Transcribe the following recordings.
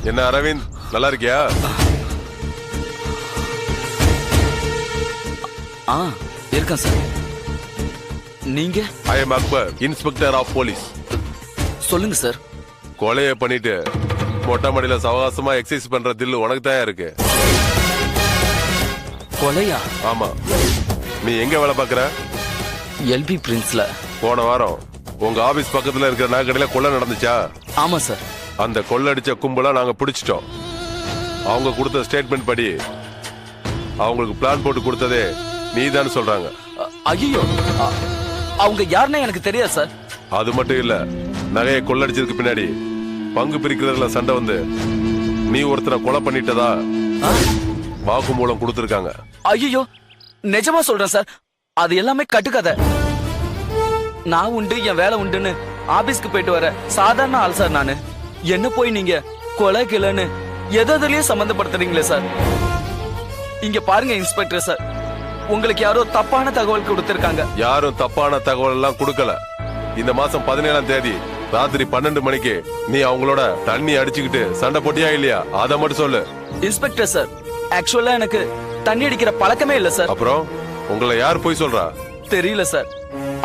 என்ன அரவிந்த், நல்லா இருக்கியா? இருக்கேன் சார். நீங்க? I am Akbar, inspector of police. சொல்லுங்க சார். கொலைய பண்ணிட்டு மொட்டை மாடியில சவகாசமா எக்ஸசைஸ் பண்ற தில்லு உனக்கு தான் இருக்கு. கொலையா? ஆமா. நீ எங்க வேலை பாக்குற? எல்பி பிரின்ஸ்ல. போன வாரம் உங்க ஆபீஸ் பக்கத்துல இருக்கிற நகைக்கடையில கொள்ளை நடந்துச்சா? ஆமா சார். அந்த கொள்ளடிச்ச கும்பலா நாங்க பிடிச்சிட்டோம். அவங்க கொடுத்த ஸ்டேட்மெண்ட் படி அவங்களுக்கு பிளான் போட்டு கொடுத்ததே நீதான் சொல்றாங்க. ஐயோ, அவங்க யாருன்னு எனக்கு தெரியாது சார். அது மட்டும் இல்ல, நகையை கொள்ளடிச்சதுக்கு பின்னாடி பங்கு பிரிக்கிறதுல சண்டை வந்து நீ ஒருத்தரை கொலை பண்ணிட்டதா வாக்குமூலம் கொடுத்திருக்காங்க. ஐயோ, நிஜமா சொல்றேன் சார். அது எல்லாமே கட்டுக்கதை. நான் உண்டு, என் வேலை உண்டுன்னு ஆபீஸ்க்கு போயிட்டு வர சாதாரண ஆள் சார் நானு. என்ன போய் நீங்க கொலை கிளைன்னு எதுலயே சம்பந்தப்படுத்துறீங்களே சார். இங்க பாருங்க இன்ஸ்பெக்டர் சார், உங்களுக்கு யாரோ தப்பான தகவல் கொடுத்திருக்காங்க. யாரும் தப்பான தகவல் எல்லாம் கொடுக்கல. இந்த மாசம் 17ஆம் தேதி ராத்திரி 12 மணிக்கு நீ அவங்களோட தண்ணி அடிச்சுக்கிட்டு சண்டை போட்டியா இல்லையா? அத மட்டும் சொல்லு. இன்ஸ்பெக்டர் சார், ஆக்சுவலா எனக்கு தண்ணி அடிக்கிற பழக்கமே இல்ல சார். அப்புறம் உங்களை யார் போய் சொல்றா? தெரியல சார்.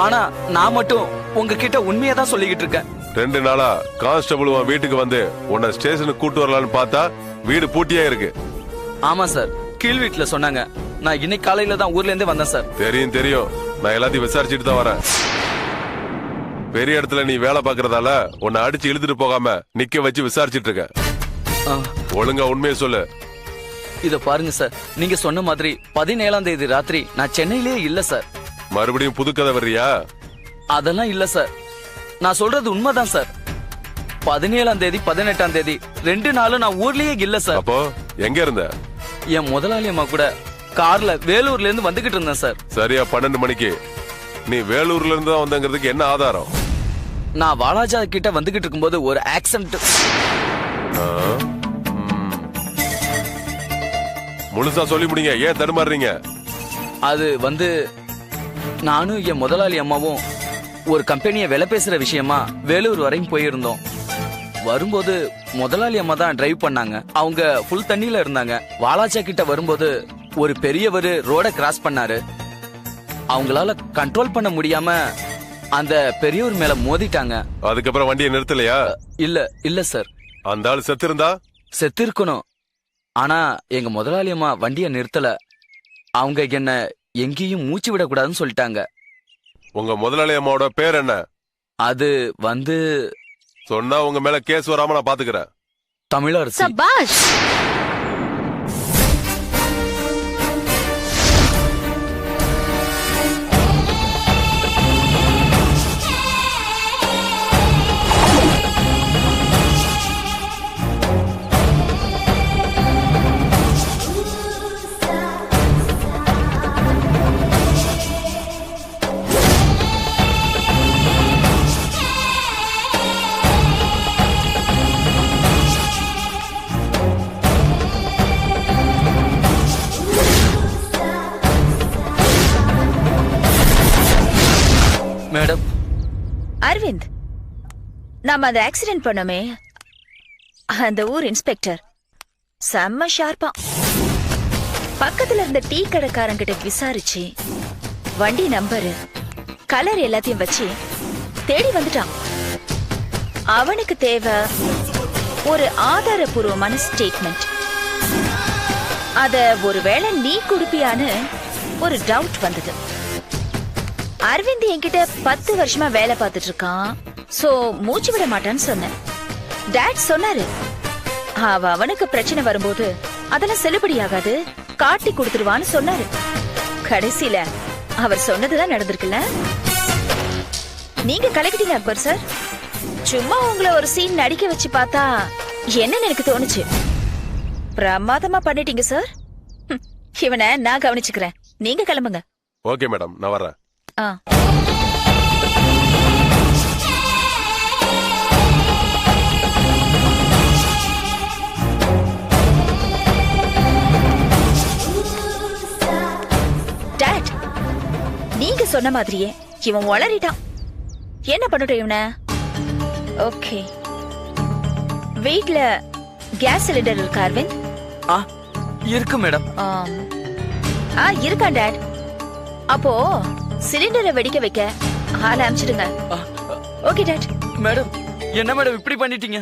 ஆனா நான் மட்டும் உங்ககிட்ட உண்மையா தான் சொல்லிக்கிட்டு இருக்கேன். 2 நாளா கான்ஸ்டபிள் வீட்டுக்கு வந்து உன்னை ஸ்டேஷனுக்கு கூட்டு வரலான்னு பார்த்தா வீடு பூட்டியா இருக்கு. ஆமா சார், கீழ் வீட்டுல சொன்னாங்க. நான் இன்னைக்கு காலையில தான் ஊர்ல இருந்தே வந்தேன் சார். தெரியும் தெரியும், நான் எல்லாத்தையும் விசாரிச்சுட்டு தான் வரேன். பெரிய இடத்துல நீ வேலை பாக்குறதால உன்னை அடிச்சு இழுத்துட்டு போகாம நிக்க வச்சு விசாரிச்சுட்டு இருக்க. ஒழுங்கா உண்மையை சொல்லு. இத பாருங்க சார், நீங்க சொன்ன மாதிரி 17ஆம் தேதி ராத்திரி நான் சென்னையிலேயே இல்ல சார். மறுபடியும் புதுக்கதை வர்றியா? அதெல்லாம் இல்ல சார், நான் சொல்றது உண்மைதான் சார். 17ஆம் தேதி 18ஆம் தேதி 2 நாளும் நான் ஊர்லயே இல்ல சார். அப்போ எங்க இருந்த? என் முதலாளி அம்மா கூட கார்ல வேலூர்ல இருந்து வந்துகிட்டு இருந்தேன் சார். சரியா 12 மணிக்கு நீ வேலூர்ல இருந்து தான் வந்தங்கிறதுக்கு என்ன ஆதாரம்? நான் வாலாஜா கிட்ட வந்துகிட்டு இருக்கும்போது ஒரு ஆக்சிடென்ட். முழுசா சொல்லி முடிங்க, ஏன் தடுமாறுறீங்க? அது வந்து நானும் என் முதலாளி அம்மாவும் ஒரு கம்பெனியை வேலை பேசுற விஷயமா வேலூர் வரையும் போயிருந்தோம். வரும்போது முதலாளி அம்மா தான் டிரைவ் பண்ணாங்க. அவங்க ஃபுல் தண்ணியில இருந்தாங்க. வாலாஜா கிட்ட வரும்போது ஒரு பெரியவர் ரோட கிராஸ் பண்ணாரு. அவங்களால கண்ட்ரோல் பண்ண முடியாம அந்த பெரியவர் மேல மோதிட்டாங்க. அதுக்கப்புறம் வண்டியை நிறுத்தலையா? இல்ல சார். அந்த ஆள் செத்து இருந்தா? செத்து இருக்கணும். ஆனா எங்க முதலாளி அம்மா வண்டியை நிறுத்தல. அவங்க என்ன எங்கேயும் மூச்சு விடக்கூடாதுன்னு சொல்லிட்டாங்க. உங்க முதலாளி அம்மாவோட பேர் என்ன? அது வந்து சொன்னா உங்க மேல கேஸ் வராம நான் பாத்துக்கிறேன். தமிழரசி. சபாஷ். மேடம். அரவிந்த், நாம அந்த ஆக்சிடென்ட் பண்ணோமே, அந்த ஊர் இன்ஸ்பெக்டர் செம்ம ஷார்ப்பா பக்கத்துல இருந்த டீ கடைக்காரங்கிட்ட விசாரிச்சு வண்டி நம்பரு கலர் எல்லாத்தையும் வச்சு தேடி வந்துட்டான். அவனுக்கு தேவை ஒரு ஆதாரபூர்வமான ஸ்டேட்மெண்ட். அத ஒருவேளை நீ குடுப்பியான்னு ஒரு டவுட் வந்தது. அரவிந்த் என்கிட்ட 10 வருஷமா வேலை பார்த்துட்டு இருக்கான். சோ மூச்சு விட மாட்டான்னு சொன்னேன். டாட் சொன்னாரு. அவனுக்கு பிரச்சனை வரும்போது அதெல்லாம் செல்லுபடியாகாது, காட்டி கொடுத்துருவான்னு சொன்னாரு. கடைசியில அவர் சொன்னதுதான் நடந்திருக்குல்ல. நீங்க கலக்கிட்டீங்க அக்பர் சார். சும்மா உங்களை ஒரு சீன் நடிக்க வச்சு பார்த்தா என்னன்னு எனக்கு தோணுச்சு. பிரமாதமா பண்ணிட்டீங்க சார். இவனை நான் கவனிச்சுக்கிறேன், நீங்க கிளம்புங்க. ஓகே மேடம், நான் வர்றேன். ஆ. டாட், நீங்க சொன்ன மாதிரியே இவன் வளரிட்டான். என்ன பண்ணட்டும் இவனை? ஓகே, வீட்ல கேஸ் சிலிண்டர் இருக்கா அரவிந்த்? இருக்கு மேடம். இருக்கா டாட்? அப்போ சிலிண்டரை வெடிக்க வைக்க ஆள அனுப்பிச்சிடுங்க. ஓகே டாட். மேடம், என்ன மேடம் இப்படி பண்ணிட்டீங்க?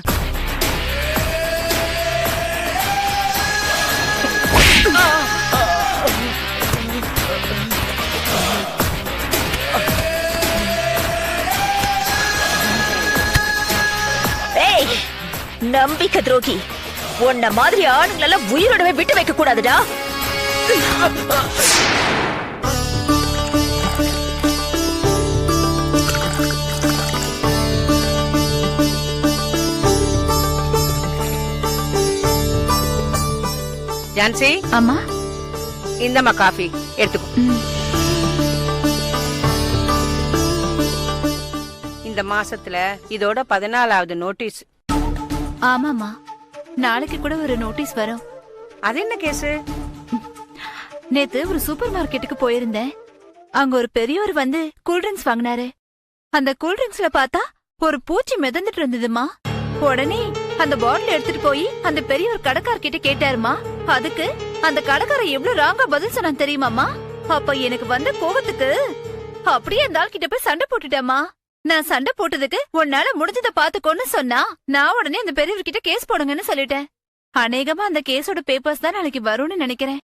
நம்பிக்கை துரோகி, உன்ன மாதிரி ஆணுங்களெல்லாம் உயிரோடவே விட்டு வைக்க கூடாதுடா. ஜான்சி, அம்மா இந்தம்மா காஃபி எடுத்துக்கோ. இந்த மாசத்துல இதோட 14வது நோட்டீஸ். ஆமாமா, நாளைக்கு கூட ஒரு நோட்டீஸ் வரும். அது என்ன கேஸ்? நேத்து ஒரு சூப்பர் மார்க்கெட்டுக்கு போயிருந்தேன். அங்க ஒரு பெரியவர் வந்து கூல்ட்ரிங்க்ஸ் வாங்கினாரு. அந்த கூல்ட்ரிங்க்ஸ்ல பார்த்தா ஒரு பூச்சி மிதந்துட்டு இருந்ததுமா. உடனே அந்த பாட்டில் எடுத்துட்டு போய் அந்த பெரியவர் கடைக்காரர்கிட்ட கேட்டாருமா. அதுக்கு அந்த கடைக்காரர் எவ்வளவு ராங்கா பதில் சொன்னான் தெரியுமாமா? அப்ப எனக்கு வந்த கோவத்துக்கு அப்படியே அந்த ஆள் கிட்ட போய் சண்டை போட்டுட்டேமா. நான் சண்டை போட்டதுக்கு உன்னால முடிஞ்சத பாத்துக்கோன்னு சொன்னா, நான் உடனே அந்த பெரியவர்கிட்ட கேஸ் போடுங்கன்னு சொல்லிட்டேன். அநேகமா அந்த கேஸோட பேப்பர்ஸ் தான் நாளைக்கு வரும்னு நினைக்கிறேன்.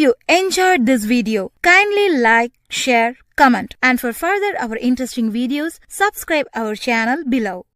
you enjoyed this video, kindly like, share, comment, and for further our interesting videos, subscribe our channel below.